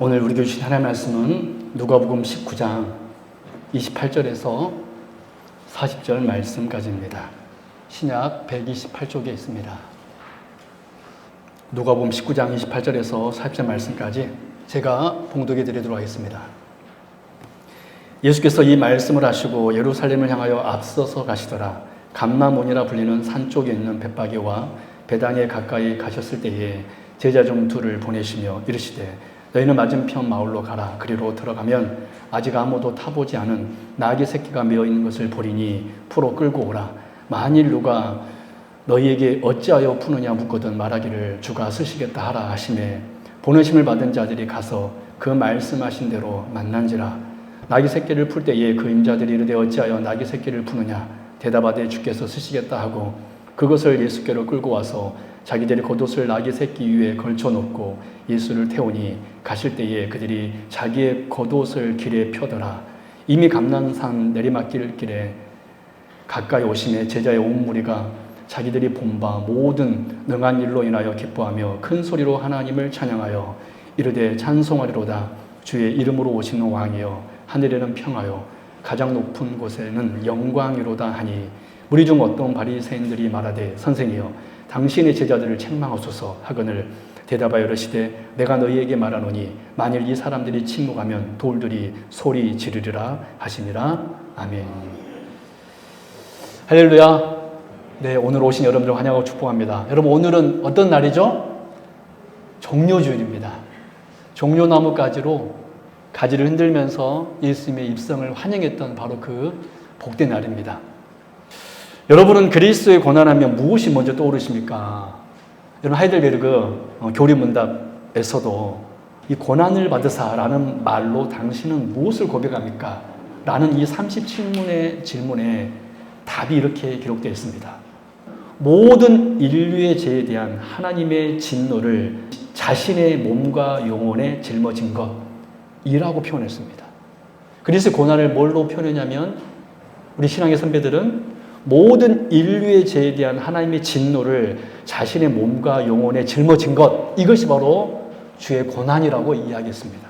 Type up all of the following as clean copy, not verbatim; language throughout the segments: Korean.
오늘 우리에게 주신 하나님의 말씀은 누가복음 19장 28절에서 40절 말씀까지입니다. 신약 128쪽에 있습니다. 누가복음 19장 28절에서 40절 말씀까지 제가 봉독해 드리도록 하겠습니다. 예수께서 이 말씀을 하시고 예루살렘을 향하여 앞서서 가시더라. 감람온이라 불리는 산 쪽에 있는 벳바게와 베다니에 가까이 가셨을 때에 제자 중 둘을 보내시며 이르시되 너희는 맞은편 마을로 가라. 그리로 들어가면 아직 아무도 타보지 않은 나귀 새끼가 메어 있는 것을 보리니 풀어 끌고 오라. 만일 누가 너희에게 어찌하여 푸느냐 묻거든 말하기를 주가 쓰시겠다 하라 하시매 보내심을 받은 자들이 가서 그 말씀하신 대로 만난지라. 나귀 새끼를 풀 때에 그 임자들이 이르되 어찌하여 나귀 새끼를 푸느냐 대답하되 주께서 쓰시겠다 하고 그것을 예수께로 끌고 와서 자기들이 겉옷을 나귀 새끼 위에 걸쳐 놓고 예수를 태우니 가실 때에 그들이 자기의 겉옷을 길에 펴더라. 이미 감람산 내리막길 길에 가까이 오심에 제자의 온 무리가 자기들이 본 바 모든 능한 일로 인하여 기뻐하며 큰 소리로 하나님을 찬양하여 이르되 찬송하리로다. 주의 이름으로 오시는 왕이여 하늘에는 평하여 가장 높은 곳에는 영광이로다 하니 무리 중 어떤 바리새인들이 말하되 선생이여 당신의 제자들을 책망하소서 하거늘 대답하여 이르시되 내가 너희에게 말하노니 만일 이 사람들이 침묵하면 돌들이 소리 지르리라 하시니라. 아멘. 할렐루야. 네, 오늘 오신 여러분들 환영하고 축복합니다. 여러분 오늘은 어떤 날이죠? 종려주일입니다. 종려나무 가지로 가지를 흔들면서 예수님의 입성을 환영했던 바로 그 복된 날입니다. 여러분은 그리스도의 고난하면 무엇이 먼저 떠오르십니까? 여러분 하이델베르그 교리문답에서도 이 고난을 받으사라는 말로 당신은 무엇을 고백합니까? 라는 이 37문의 질문에 답이 이렇게 기록되어 있습니다. 모든 인류의 죄에 대한 하나님의 진노를 자신의 몸과 영혼에 짊어진 것이라고 표현했습니다. 그리스도의 고난을 뭘로 표현했냐면 우리 신앙의 선배들은 모든 인류의 죄에 대한 하나님의 진노를 자신의 몸과 영혼에 짊어진 것, 이것이 바로 주의 고난이라고 이야기했습니다.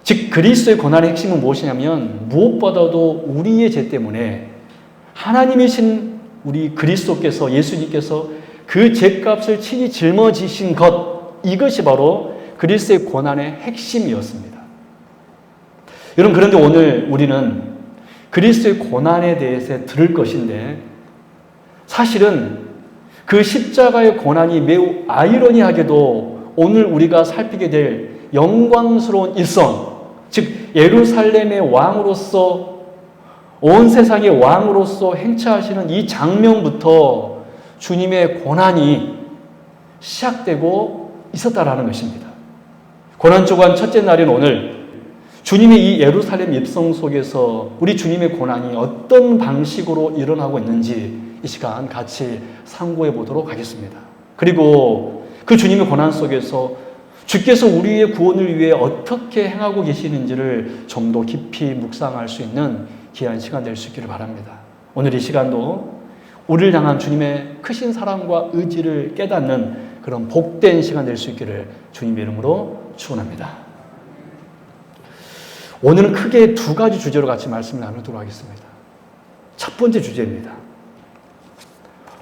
즉 그리스도의 고난의 핵심은 무엇이냐면 무엇보다도 우리의 죄 때문에 하나님이신 우리 그리스도께서 예수님께서 그 죄값을 친히 짊어지신 것, 이것이 바로 그리스도의 고난의 핵심이었습니다. 여러분 그런데 오늘 우리는 그리스도의 고난에 대해서 들을 것인데 사실은 그 십자가의 고난이 매우 아이러니하게도 오늘 우리가 살피게 될 영광스러운 일선, 즉 예루살렘의 왕으로서 온 세상의 왕으로서 행차하시는 이 장면부터 주님의 고난이 시작되고 있었다라는 것입니다. 고난주간 첫째 날인 오늘 주님의 이 예루살렘 입성 속에서 우리 주님의 고난이 어떤 방식으로 일어나고 있는지 이 시간 같이 상고해 보도록 하겠습니다. 그리고 그 주님의 고난 속에서 주께서 우리의 구원을 위해 어떻게 행하고 계시는지를 좀 더 깊이 묵상할 수 있는 귀한 시간 될 수 있기를 바랍니다. 오늘 이 시간도 우리를 향한 주님의 크신 사랑과 의지를 깨닫는 그런 복된 시간 될 수 있기를 주님의 이름으로 축원합니다. 오늘은 크게 두 가지 주제로 같이 말씀을 나누도록 하겠습니다. 첫 번째 주제입니다.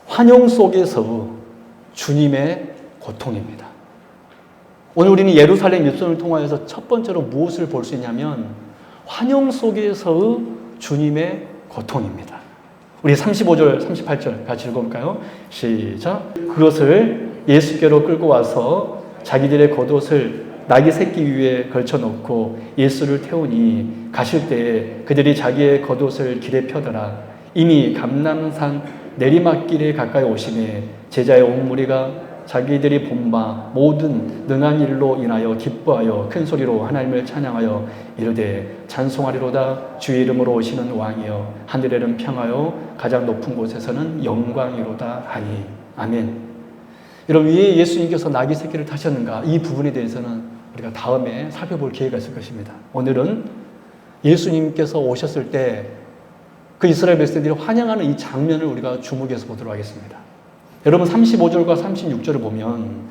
환영 속에서 주님의 고통입니다. 오늘 우리는 예루살렘 입성을 통하여서 첫 번째로 무엇을 볼 수 있냐면 환영 속에서 주님의 고통입니다. 우리 35절, 38절 같이 읽어볼까요? 시작. 그것을 예수께로 끌고 와서 자기들의 겉옷을 나귀 새끼 위에 걸쳐놓고 예수를 태우니 가실 때에 그들이 자기의 겉옷을 길에 펴더라. 이미 감람산 내리막길에 가까이 오심에 제자의 온 무리가 자기들이 본 바 모든 능한 일로 인하여 기뻐하여 큰 소리로 하나님을 찬양하여 이르되 찬송하리로다. 주의 이름으로 오시는 왕이여 하늘에는 평하여 가장 높은 곳에서는 영광이로다 하니. 아멘. 여러분 왜 예수님께서 나귀 새끼를 타셨는가? 이 부분에 대해서는 우리가 다음에 살펴볼 기회가 있을 것입니다. 오늘은 예수님께서 오셨을 때 그 이스라엘 백성들이 환영하는 이 장면을 우리가 주목해서 보도록 하겠습니다. 여러분 35절과 36절을 보면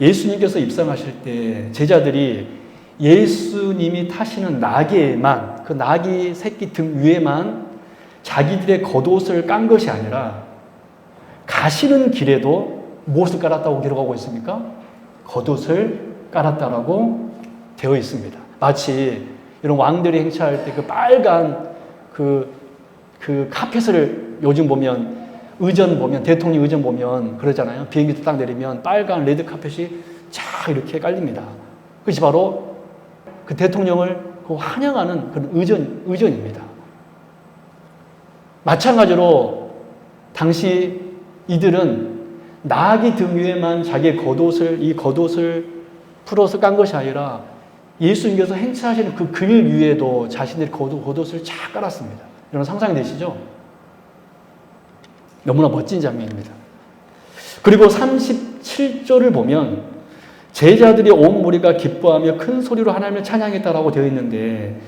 예수님께서 입성하실 때 제자들이 예수님이 타시는 나귀에만, 그 나귀 새끼 등 위에만 자기들의 겉옷을 깐 것이 아니라 가시는 길에도 무엇을 깔았다고 기록하고 있습니까? 겉옷을 깔았다라고 되어 있습니다. 마치 이런 왕들이 행차할 때 그 빨간 그 카펫을 요즘 보면 의전 보면 대통령 의전 보면 그러잖아요. 비행기 딱 내리면 빨간 레드 카펫이 쫙 이렇게 깔립니다. 그것이 바로 그 대통령을 환영하는 그런 의전입니다. 마찬가지로 당시 이들은 나귀 등 위에만 자기의 겉옷을 풀어서 깐 것이 아니라 예수님께서 행차하시는 그 길 위에도 자신들의 겉옷을 쫙 깔았습니다. 이런 상상이 되시죠? 너무나 멋진 장면입니다. 그리고 37절을 보면 제자들이 온 무리가 기뻐하며 큰 소리로 하나님을 찬양했다라고 되어 있는데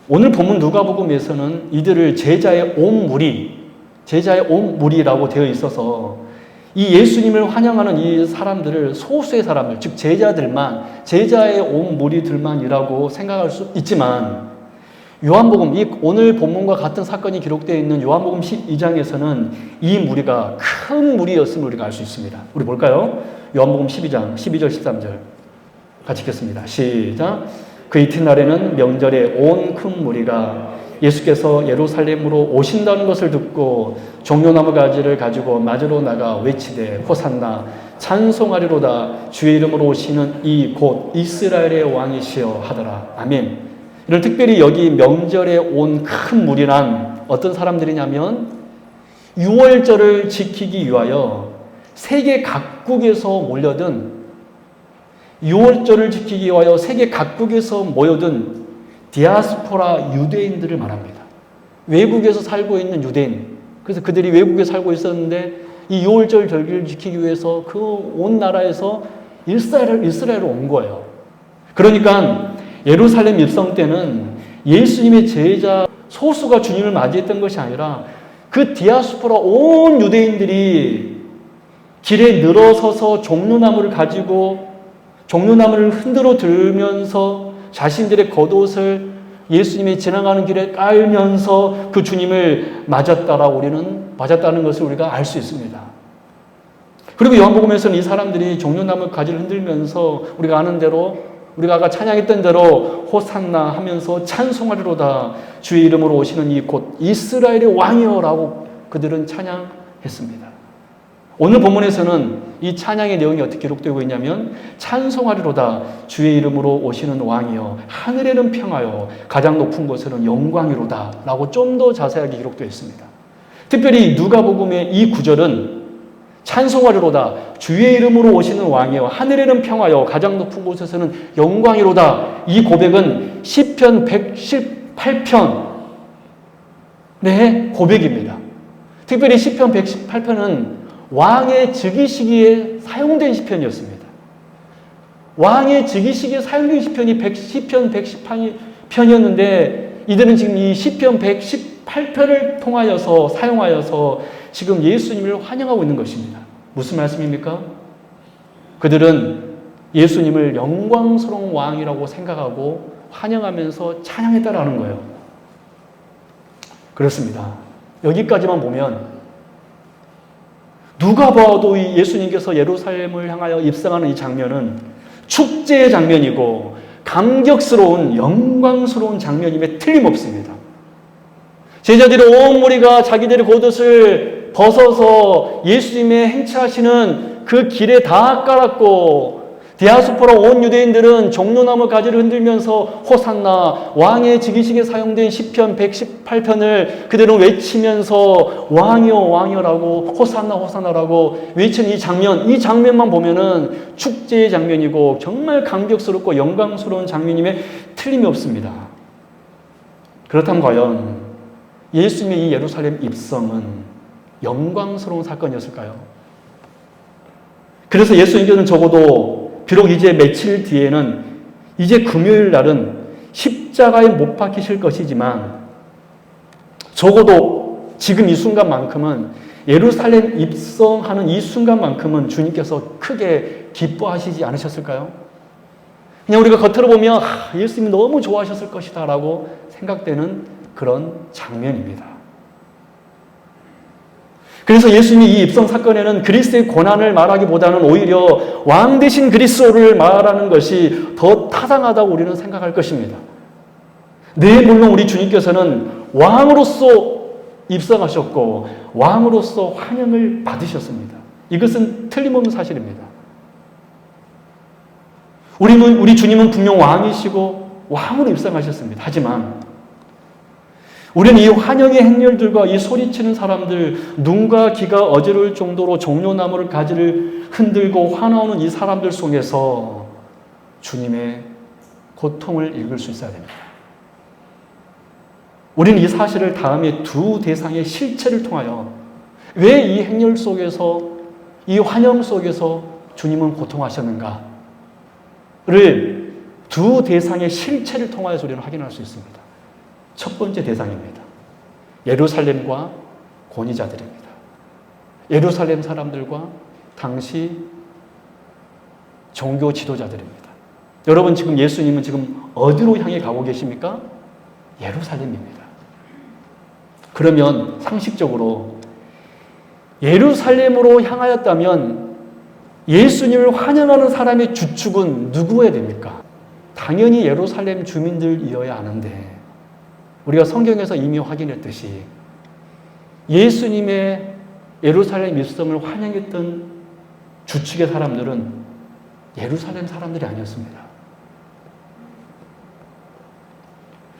오늘 본문 누가복음에서는 이들을 제자의 온 무리라고 되어 있어서 이 예수님을 환영하는 이 사람들을 소수의 사람들, 즉 제자의 온 무리들만이라고 생각할 수 있지만 요한복음, 오늘 본문과 같은 사건이 기록되어 있는 요한복음 12장에서는 이 무리가 큰 무리였음을 우리가 알 수 있습니다. 우리 볼까요? 요한복음 12장 12절 13절 같이 읽겠습니다. 시작. 그 이튿날에는 명절에 온 큰 무리가 예수께서 예루살렘으로 오신다는 것을 듣고 종려나무 가지를 가지고 맞으러 나가 외치되 호산나 찬송하리로다 주의 이름으로 오시는 이 곧 이스라엘의 왕이시여 하더라. 아멘. 이런 특별히 여기 명절에 온 큰 무리란 어떤 사람들이냐면 유월절을 지키기 위하여 세계 각국에서 몰려든 유월절을 지키기 위하여 세계 각국에서 모여든 디아스포라 유대인들을 말합니다. 외국에서 살고 있는 유대인. 그래서 그들이 외국에 살고 있었는데 이 유월절 절기를 지키기 위해서 그 온 나라에서 이스라엘로 온 거예요. 그러니까 예루살렘 입성 때는 예수님의 제자 소수가 주님을 맞이했던 것이 아니라 그 디아스포라 온 유대인들이 길에 늘어서서 종려나무를 흔들어 들면서 자신들의 겉옷을 예수님이 지나가는 길에 깔면서 그 주님을 맞았다는 것을 우리가 알 수 있습니다. 그리고 요한복음에서는 이 사람들이 종려나무 가지를 흔들면서 우리가 아는 대로 우리가 아까 찬양했던 대로 호산나 하면서 찬송하리로다 주의 이름으로 오시는 이 곧 이스라엘의 왕이여라고 그들은 찬양했습니다. 오늘 본문에서는 이 찬양의 내용이 어떻게 기록되고 있냐면 찬송하리로다 주의 이름으로 오시는 왕이여 하늘에는 평화요 가장 높은 곳에는 영광이로다 라고 좀 더 자세하게 기록되어 있습니다. 특별히 누가복음의 이 구절은 찬송하리로다 주의 이름으로 오시는 왕이여 하늘에는 평화요 가장 높은 곳에서는 영광이로다 이 고백은 시편 118편의 고백입니다. 특별히 시편 118편은 왕의 즉위시기에 사용된 시편이었습니다. 왕의 즉위시기에 사용된 시편이 시편 118편이었는데 이들은 지금 이 시편 118편을 사용하여서 지금 예수님을 환영하고 있는 것입니다. 무슨 말씀입니까? 그들은 예수님을 영광스러운 왕이라고 생각하고 환영하면서 찬양했다라는 거예요. 그렇습니다. 여기까지만 보면 누가 봐도 이 예수님께서 예루살렘을 향하여 입성하는 이 장면은 축제의 장면이고 감격스러운 영광스러운 장면임에 틀림없습니다. 제자들의 온 무리가 자기들의 겉옷을 벗어서 예수님의 행차하시는 그 길에 다 깔았고 디아스포라 온 유대인들은 종려나무 가지를 흔들면서 호산나 왕의 즉위식에 사용된 시편 118편을 그대로 외치면서 왕이여 왕이여라고 호산나 호산나라고 외치는 이 장면만 보면은 축제의 장면이고 정말 감격스럽고 영광스러운 장면임에 틀림이 없습니다. 그렇다면 과연 예수님의 이 예루살렘 입성은 영광스러운 사건이었을까요? 그래서 예수님께서는 적어도 비록 이제 며칠 뒤에는 이제 금요일 날은 십자가에 못 박히실 것이지만 적어도 지금 이 순간만큼은 예루살렘 입성하는 이 순간만큼은 주님께서 크게 기뻐하시지 않으셨을까요? 그냥 우리가 겉으로 보면 예수님이 너무 좋아하셨을 것이다 라고 생각되는 그런 장면입니다. 그래서 예수님이 이 입성 사건에는 그리스도의 고난을 말하기보다는 오히려 왕 대신 그리스도를 말하는 것이 더 타당하다고 우리는 생각할 것입니다. 네, 물론 우리 주님께서는 왕으로서 입성하셨고 왕으로서 환영을 받으셨습니다. 이것은 틀림없는 사실입니다. 우리 주님은 분명 왕이시고 왕으로 입성하셨습니다. 하지만 우리는 이 환영의 행렬들과 이 소리치는 사람들, 눈과 귀가 어지러울 정도로 종려나무를 가지를 흔들고 화나오는 이 사람들 속에서 주님의 고통을 읽을 수 있어야 됩니다. 우리는 이 사실을 다음에 두 대상의 실체를 통하여 왜 이 행렬 속에서, 이 환영 속에서 주님은 고통하셨는가를 두 대상의 실체를 통하여서 우리는 확인할 수 있습니다. 첫 번째 대상입니다. 예루살렘과 권위자들입니다. 예루살렘 사람들과 당시 종교 지도자들입니다. 여러분, 지금 예수님은 지금 어디로 향해 가고 계십니까? 예루살렘입니다. 그러면 상식적으로 예루살렘으로 향하였다면 예수님을 환영하는 사람의 주축은 누구여야 됩니까? 당연히 예루살렘 주민들이어야 하는데 우리가 성경에서 이미 확인했듯이 예수님의 예루살렘 입성을 환영했던 주축의 사람들은 예루살렘 사람들이 아니었습니다.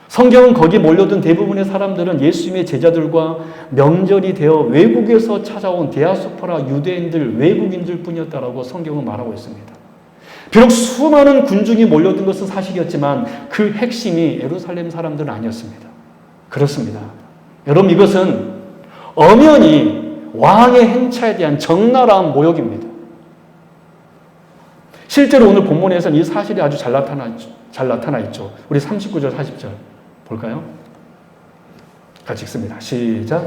성경은 거기 몰려든 대부분의 사람들은 예수님의 제자들과 명절이 되어 외국에서 찾아온 디아스포라 유대인들, 외국인들 뿐이었다라고 성경은 말하고 있습니다. 비록 수많은 군중이 몰려든 것은 사실이었지만 그 핵심이 예루살렘 사람들은 아니었습니다. 그렇습니다. 여러분, 이것은 엄연히 왕의 행차에 대한 적나라한 모욕입니다. 실제로 오늘 본문에서는 이 사실이 아주 잘 나타나 있죠. 우리 39절, 40절 볼까요? 같이 읽습니다. 시작.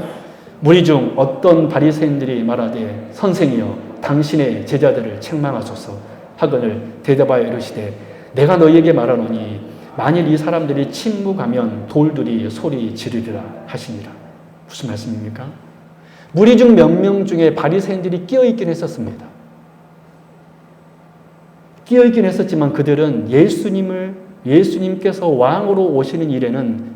무리 중 어떤 바리새인들이 말하되 선생이여 당신의 제자들을 책망하소서 하거늘 대답하여 이르시되 내가 너희에게 말하노니 만일 이 사람들이 침묵하면 돌들이 소리 지르리라 하시니라. 무슨 말씀입니까? 무리 중 몇 명 중에 바리새인들이 끼어있긴 했었습니다. 끼어있긴 했었지만 그들은 예수님께서 왕으로 오시는 일에는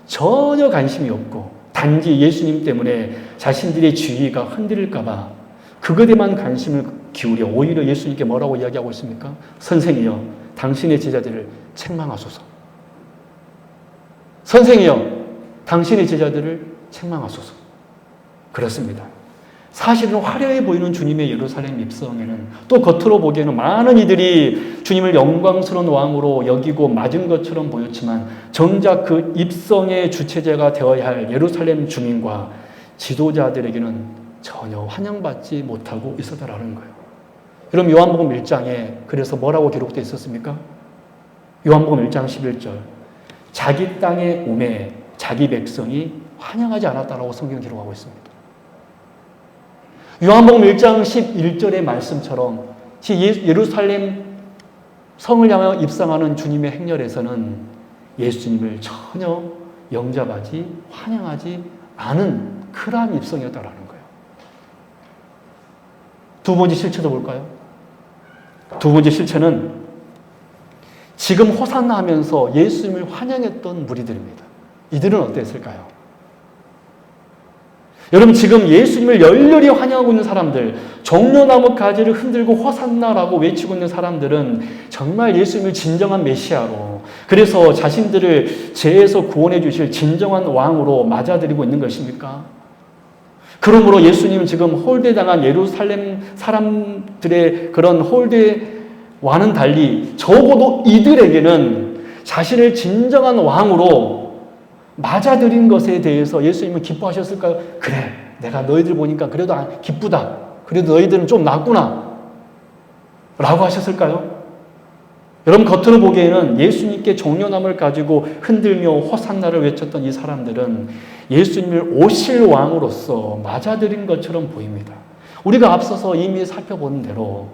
전혀 관심이 없고 단지 예수님 때문에 자신들의 지위가 흔들릴까 봐 그것에만 관심을 기울여 오히려 예수님께 뭐라고 이야기하고 있습니까? 선생이여 당신의 제자들을 책망하소서. 선생이여 당신의 제자들을 책망하소서. 그렇습니다. 사실은 화려해 보이는 주님의 예루살렘 입성에는 또 겉으로 보기에는 많은 이들이 주님을 영광스러운 왕으로 여기고 맞은 것처럼 보였지만 정작 그 입성의 주체자가 되어야 할 예루살렘 주민과 지도자들에게는 전혀 환영받지 못하고 있었다라는 거예요. 여러분, 요한복음 1장에 그래서 뭐라고 기록되어 있었습니까? 요한복음 1장 11절 자기 땅에 오매 자기 백성이 환영하지 않았다라고 성경은 기록하고 있습니다. 요한복음 1장 11절의 말씀처럼 예루살렘 성을 향하여 입성하는 주님의 행렬에서는 예수님을 전혀 영접하지 환영하지 않은 그러한 입성이었다라는 거예요. 두 번째 실체도 볼까요? 두 번째 실체는 지금 호산나 하면서 예수님을 환영했던 무리들입니다. 이들은 어땠을까요? 여러분, 지금 예수님을 열렬히 환영하고 있는 사람들, 종려나무 가지를 흔들고 호산나라고 외치고 있는 사람들은 정말 예수님을 진정한 메시아로, 그래서 자신들을 죄에서 구원해 주실 진정한 왕으로 맞아들이고 있는 것입니까? 그러므로 예수님은 지금 홀대당한 예루살렘 사람들의 그런 홀대와는 달리 적어도 이들에게는 자신을 진정한 왕으로 맞아들인 것에 대해서 예수님은 기뻐하셨을까요? 그래, 내가 너희들 보니까 그래도 기쁘다. 그래도 너희들은 좀 낫구나. 라고 하셨을까요? 여러분, 겉으로 보기에는 예수님께 종려나무를 가지고 흔들며 호산나를 외쳤던 이 사람들은 예수님을 오실 왕으로서 맞아들인 것처럼 보입니다. 우리가 앞서서 이미 살펴본 대로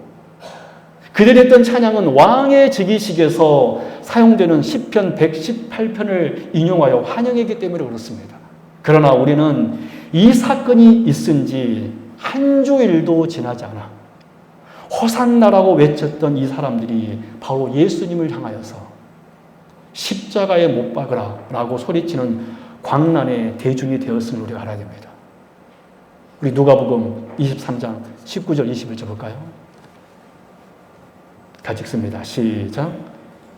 그들이 했던 찬양은 왕의 즉위식에서 사용되는 시편 118편을 인용하여 환영했기 때문에 그렇습니다. 그러나 우리는 이 사건이 있은 지 한 주일도 지나지 않아 호산나라고 외쳤던 이 사람들이 바로 예수님을 향하여서 십자가에 못 박으라 라고 소리치는 광란의 대중이 되었음을 우리가 알아야 됩니다. 우리 누가복음 23장 19절 21절 볼까요? 같이 읽습니다. 시작.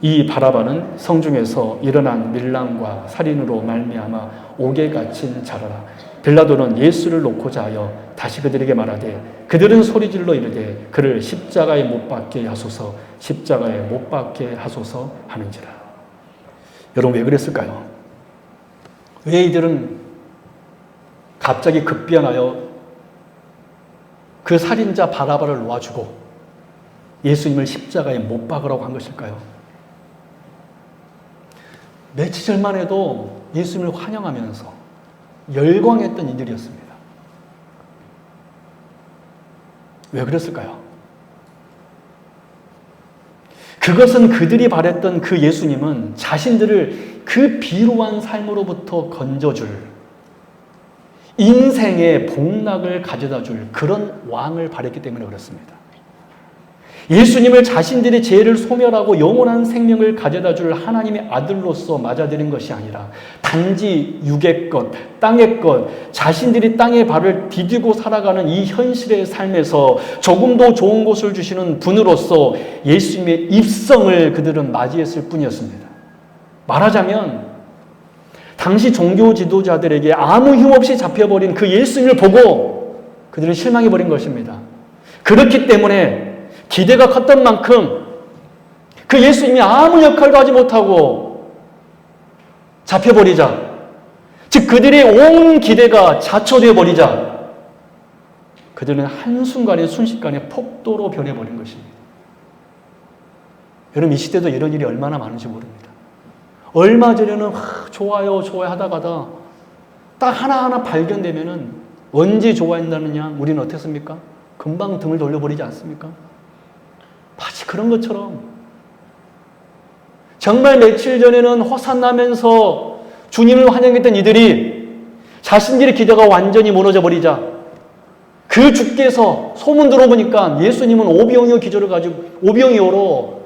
이 바라바는 성중에서 일어난 밀랑과 살인으로 말미암아 옥에 갇힌 자라라. 빌라도는 예수를 놓고자 하여 다시 그들에게 말하되 그들은 소리질러 이르되 그를 십자가에 못 박게 하소서 십자가에 못 박게 하소서 하는지라. 여러분 왜 그랬을까요? 왜 이들은 갑자기 급변하여 그 살인자 바라바를 놓아주고 예수님을 십자가에 못 박으라고 한 것일까요? 며칠 전만 해도 예수님을 환영하면서 열광했던 이들이었습니다. 왜 그랬을까요? 그것은 그들이 바랬던 그 예수님은 자신들을 그 비루한 삶으로부터 건져줄, 인생의 복락을 가져다 줄 그런 왕을 바랬기 때문에 그렇습니다. 예수님을 자신들의 죄를 소멸하고 영원한 생명을 가져다 줄 하나님의 아들로서 맞아들인 것이 아니라 단지 육의 것, 땅의 것, 자신들이 땅의 발을 디디고 살아가는 이 현실의 삶에서 조금 더 좋은 곳을 주시는 분으로서 예수님의 입성을 그들은 맞이했을 뿐이었습니다. 말하자면 당시 종교 지도자들에게 아무 힘없이 잡혀버린 그 예수님을 보고 그들은 실망해버린 것입니다. 그렇기 때문에 기대가 컸던 만큼 그 예수님이 아무 역할도 하지 못하고 잡혀버리자, 즉 그들의 온 기대가 자초되어 버리자 그들은 한순간에 순식간에 폭도로 변해버린 것입니다. 여러분 이 시대도 이런 일이 얼마나 많은지 모릅니다. 얼마 전에는 좋아요 하다가다 딱 하나하나 발견되면은 언제 좋아한다느냐 우리는 어땠습니까? 금방 등을 돌려버리지 않습니까? 마치 그런 것처럼 정말 며칠 전에는 호산나면서 주님을 환영했던 이들이 자신들의 기대가 완전히 무너져 버리자 그 주께서 소문 들어보니까 예수님은 오병이어 기조를 가지고 오병이어로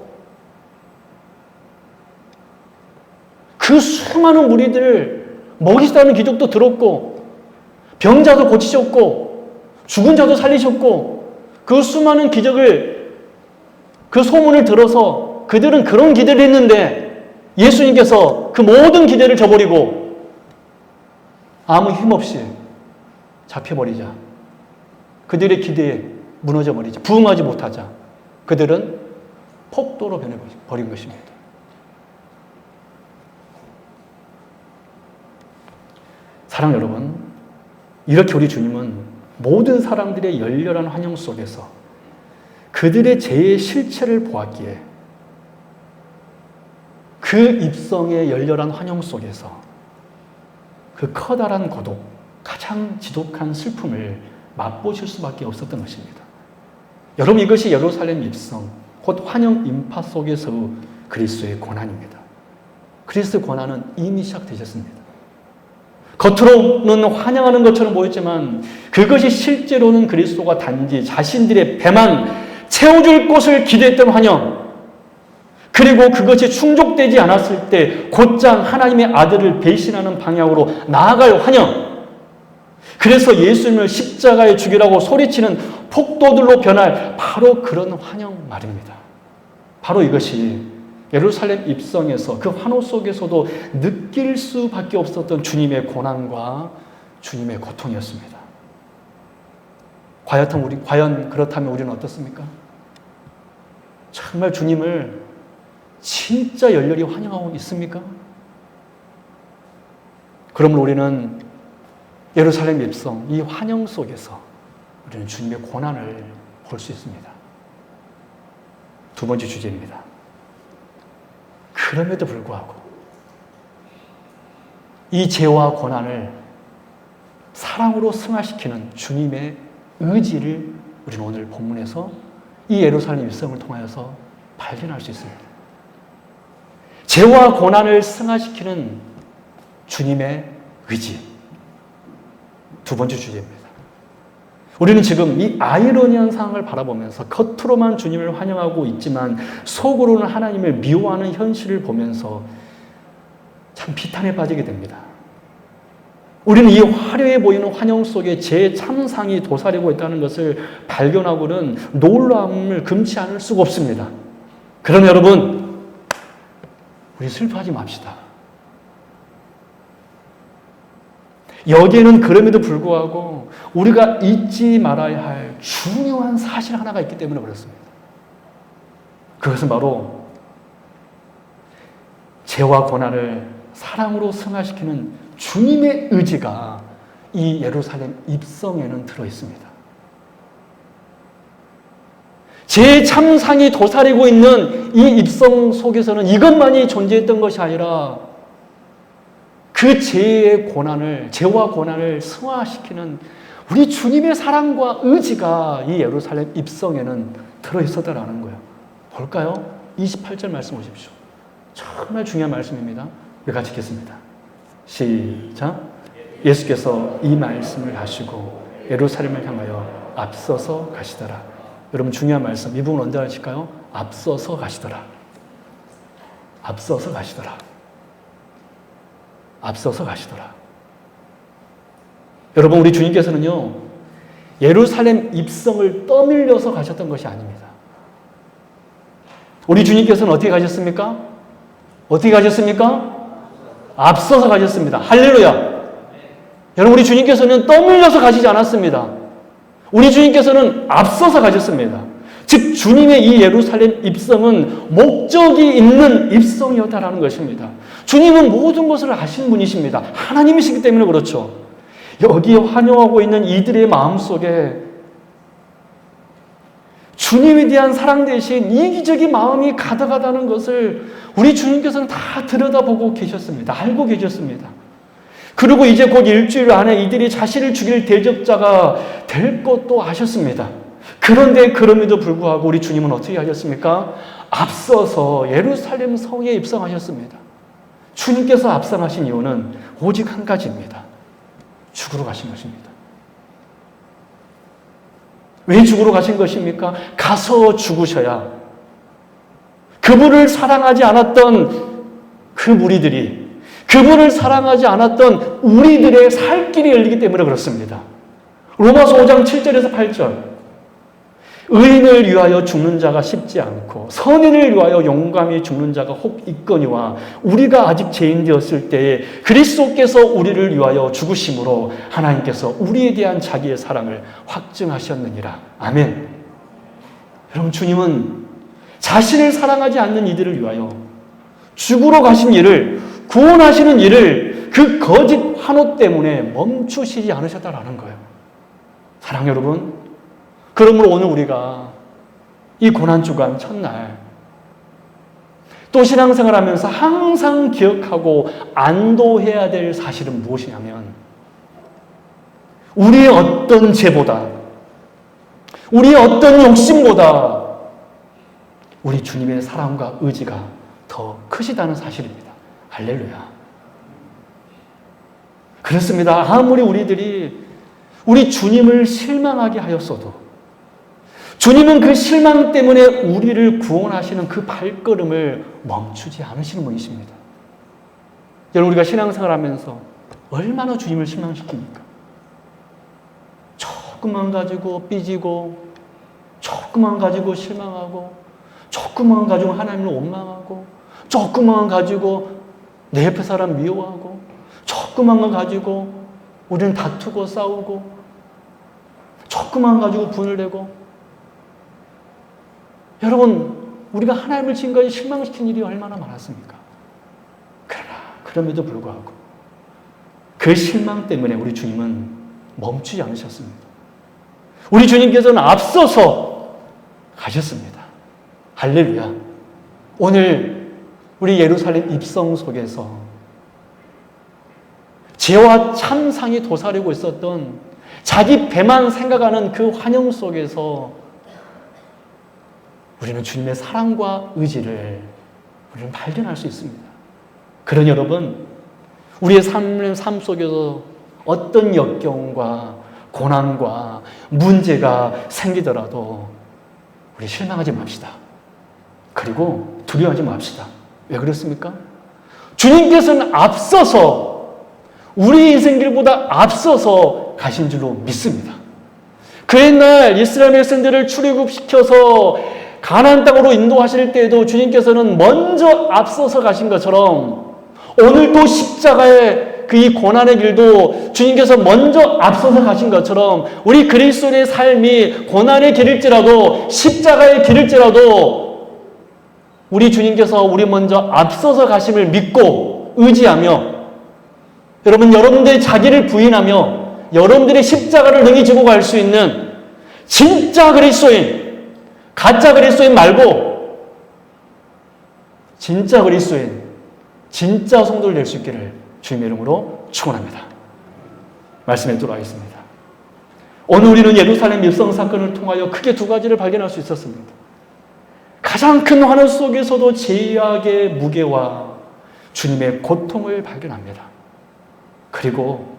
그 수많은 무리들을 먹이시다는 기적도 들었고 병자도 고치셨고 죽은 자도 살리셨고 그 수많은 기적을 그 소문을 들어서 그들은 그런 기대를 했는데 예수님께서 그 모든 기대를 저버리고 아무 힘없이 잡혀버리자 그들의 기대에 무너져버리자 부응하지 못하자 그들은 폭도로 변해버린 것입니다. 사랑 여러분, 이렇게 우리 주님은 모든 사람들의 열렬한 환영 속에서 그들의 죄의 실체를 보았기에 그 입성의 열렬한 환영 속에서 그 커다란 고독, 가장 지독한 슬픔을 맛보실 수밖에 없었던 것입니다. 여러분 이것이 예루살렘 입성, 곧 환영 인파 속에서 그리스도의 고난입니다. 그리스도의 고난은 이미 시작되셨습니다. 겉으로는 환영하는 것처럼 보였지만 그것이 실제로는 그리스도가 단지 자신들의 배만 채워줄 것을 기대했던 환영, 그리고 그것이 충족되지 않았을 때 곧장 하나님의 아들을 배신하는 방향으로 나아갈 환영, 그래서 예수님을 십자가에 죽이라고 소리치는 폭도들로 변할 바로 그런 환영 말입니다. 바로 이것이 예루살렘 입성에서 그 환호 속에서도 느낄 수밖에 없었던 주님의 고난과 주님의 고통이었습니다. 과연 그렇다면 우리는 어떻습니까? 정말 주님을 진짜 열렬히 환영하고 있습니까? 그러면 우리는 예루살렘 입성, 이 환영 속에서 우리는 주님의 고난을 볼 수 있습니다. 두 번째 주제입니다. 그럼에도 불구하고 이 죄와 고난을 사랑으로 승화시키는 주님의 의지를 우리는 오늘 본문에서 이 예루살렘 입성을 통하여서 발견할 수 있습니다. 죄와 고난을 승화시키는 주님의 의지. 두 번째 주제입니다. 우리는 지금 이 아이러니한 상황을 바라보면서 겉으로만 주님을 환영하고 있지만 속으로는 하나님을 미워하는 현실을 보면서 참 비탄에 빠지게 됩니다. 우리는 이 화려해 보이는 환영 속에 제 참상이 도사리고 있다는 것을 발견하고는 놀라움을 금치 않을 수가 없습니다. 그럼 여러분, 우리 슬퍼하지 맙시다. 여기에는 그럼에도 불구하고 우리가 잊지 말아야 할 중요한 사실 하나가 있기 때문에 그렇습니다. 그것은 바로 죄와 고난을 사랑으로 승화시키는 주님의 의지가 이 예루살렘 입성에는 들어있습니다. 제 참상이 도사리고 있는 이 입성 속에서는 이것만이 존재했던 것이 아니라 그 죄와 고난을 승화시키는 우리 주님의 사랑과 의지가 이 예루살렘 입성에는 들어있었다라는 거예요. 볼까요? 28절 말씀 보십시오. 정말 중요한 말씀입니다. 우리 같이 읽겠습니다. 시작. 예수께서 이 말씀을 하시고 예루살렘을 향하여 앞서서 가시더라. 여러분 중요한 말씀, 이 부분 언제 하실까요? 앞서서 가시더라. 앞서서 가시더라. 앞서서 가시더라. 여러분, 우리 주님께서는요, 예루살렘 입성을 떠밀려서 가셨던 것이 아닙니다. 우리 주님께서는 어떻게 가셨습니까? 어떻게 가셨습니까? 앞서서 가셨습니다. 할렐루야. 여러분, 우리 주님께서는 떠밀려서 가시지 않았습니다. 우리 주님께서는 앞서서 가셨습니다. 즉 주님의 이 예루살렘 입성은 목적이 있는 입성이었다라는 것입니다. 주님은 모든 것을 아시는 분이십니다. 하나님이시기 때문에 그렇죠. 여기에 환영하고 있는 이들의 마음속에 주님에 대한 사랑 대신 이기적인 마음이 가득하다는 것을 우리 주님께서는 다 들여다보고 계셨습니다. 알고 계셨습니다. 그리고 이제 곧 일주일 안에 이들이 자신을 죽일 대적자가 될 것도 아셨습니다. 그런데 그럼에도 불구하고 우리 주님은 어떻게 하셨습니까? 앞서서 예루살렘 성에 입성하셨습니다. 주님께서 앞서가신 이유는 오직 한 가지입니다. 죽으러 가신 것입니다. 왜 죽으러 가신 것입니까? 가서 죽으셔야 그분을 사랑하지 않았던 그 무리들이, 그분을 사랑하지 않았던 우리들의 살 길이 열리기 때문에 그렇습니다. 로마서 5장 7절에서 8절. 의인을 위하여 죽는 자가 쉽지 않고 선인을 위하여 용감히 죽는 자가 혹 있거니와 우리가 아직 죄인 되었을 때에 그리스도께서 우리를 위하여 죽으심으로 하나님께서 우리에 대한 자기의 사랑을 확증하셨느니라. 아멘. 여러분, 주님은 자신을 사랑하지 않는 이들을 위하여 죽으러 가신 일을, 구원하시는 일을 그 거짓 환호 때문에 멈추시지 않으셨다라는 거예요. 사랑 여러분, 그러므로 오늘 우리가 이 고난주간 첫날 또 신앙생활 하면서 항상 기억하고 안도해야 될 사실은 무엇이냐면 우리의 어떤 죄보다, 우리의 어떤 욕심보다 우리 주님의 사랑과 의지가 더 크시다는 사실입니다. 할렐루야. 그렇습니다. 아무리 우리들이 우리 주님을 실망하게 하였어도 주님은 그 실망 때문에 우리를 구원하시는 그 발걸음을 멈추지 않으시는 분이십니다. 여러분, 우리가 신앙생활 하면서 얼마나 주님을 실망시킵니까? 조금만 가지고 삐지고, 조금만 가지고 실망하고, 조금만 가지고 하나님을 원망하고, 조금만 가지고 내 옆에 사람 미워하고, 조금만 거 가지고 우리는 다투고 싸우고, 조금만 가지고 분을 내고. 여러분, 우리가 하나님을 지금까지 실망시킨 일이 얼마나 많았습니까? 그러나 그럼에도 불구하고 그 실망 때문에 우리 주님은 멈추지 않으셨습니다. 우리 주님께서는 앞서서 가셨습니다. 할렐루야. 오늘 우리 예루살렘 입성 속에서 죄와 참상이 도사리고 있었던 자기 배만 생각하는 그 환영 속에서 우리는 주님의 사랑과 의지를 우리는 발견할 수 있습니다. 그러니 여러분, 우리의 삶 속에서 어떤 역경과 고난과 문제가 생기더라도 우리 실망하지 맙시다. 그리고 두려워하지 맙시다. 왜 그렇습니까? 주님께서는 앞서서 우리 인생길보다 앞서서 가신 줄로 믿습니다. 그 옛날 이스라엘 백성들을 출애굽시켜서 가나안 땅으로 인도하실 때에도 주님께서는 먼저 앞서서 가신 것처럼 오늘도 십자가의 그 이 고난의 길도 주님께서 먼저 앞서서 가신 것처럼 우리 그리스도의 삶이 고난의 길일지라도 십자가의 길일지라도 우리 주님께서 우리 먼저 앞서서 가심을 믿고 의지하며 여러분들의 자기를 부인하며 여러분들의 십자가를 능히 지고 갈 수 있는 진짜 그리스도인, 가짜 그리스도인 말고 진짜 그리스도인, 진짜 성도를 될 수 있기를 주님의 이름으로 축원합니다. 말씀에 들어가겠습니다. 오늘 우리는 예루살렘 입성 사건을 통하여 크게 두 가지를 발견할 수 있었습니다. 가장 큰 환원 속에서도 죄악의 무게와 주님의 고통을 발견합니다. 그리고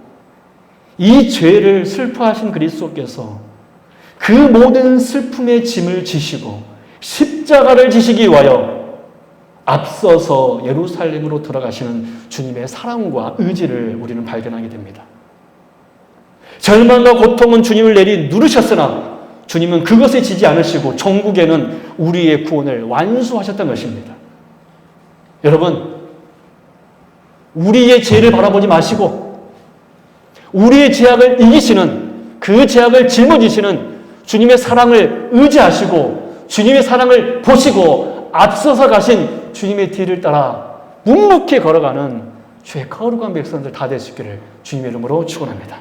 이 죄를 슬퍼하신 그리스도께서 그 모든 슬픔의 짐을 지시고 십자가를 지시기 위하여 앞서서 예루살렘으로 들어가시는 주님의 사랑과 의지를 우리는 발견하게 됩니다. 절망과 고통은 주님을 내리 누르셨으나 주님은 그것에 지지 않으시고 종국에는 우리의 구원을 완수하셨던 것입니다. 여러분, 우리의 죄를 바라보지 마시고 우리의 죄악을 이기시는, 그 죄악을 짊어지시는 주님의 사랑을 의지하시고 주님의 사랑을 보시고 앞서서 가신 주님의 뒤를 따라 묵묵히 걸어가는 주의 거룩한 백성들 다 될 수 있기를 주님의 이름으로 축원합니다.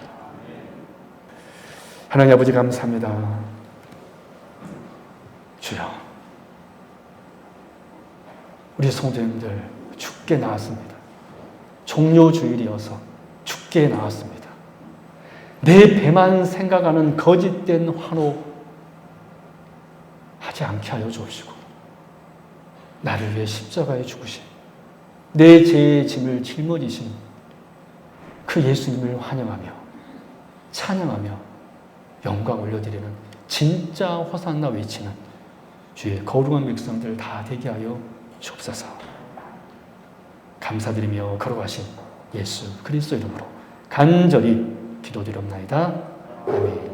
하나님 아버지 감사합니다. 주여, 우리 성도님들 죽게 나왔습니다. 종료주일이어서 죽게 나왔습니다. 내 배만 생각하는 거짓된 환호 하지 않게 하여 주옵시고 나를 위해 십자가에 죽으신 내 죄의 짐을 짊어지신 그 예수님을 환영하며 찬양하며 영광 올려드리는 진짜 호산나 외치는 주의 거룩한 백성들 다 되게 하여 주옵소서. 감사드리며 걸어가신 예수 그리스도 이름으로 간절히 기도드립나이다. 아멘.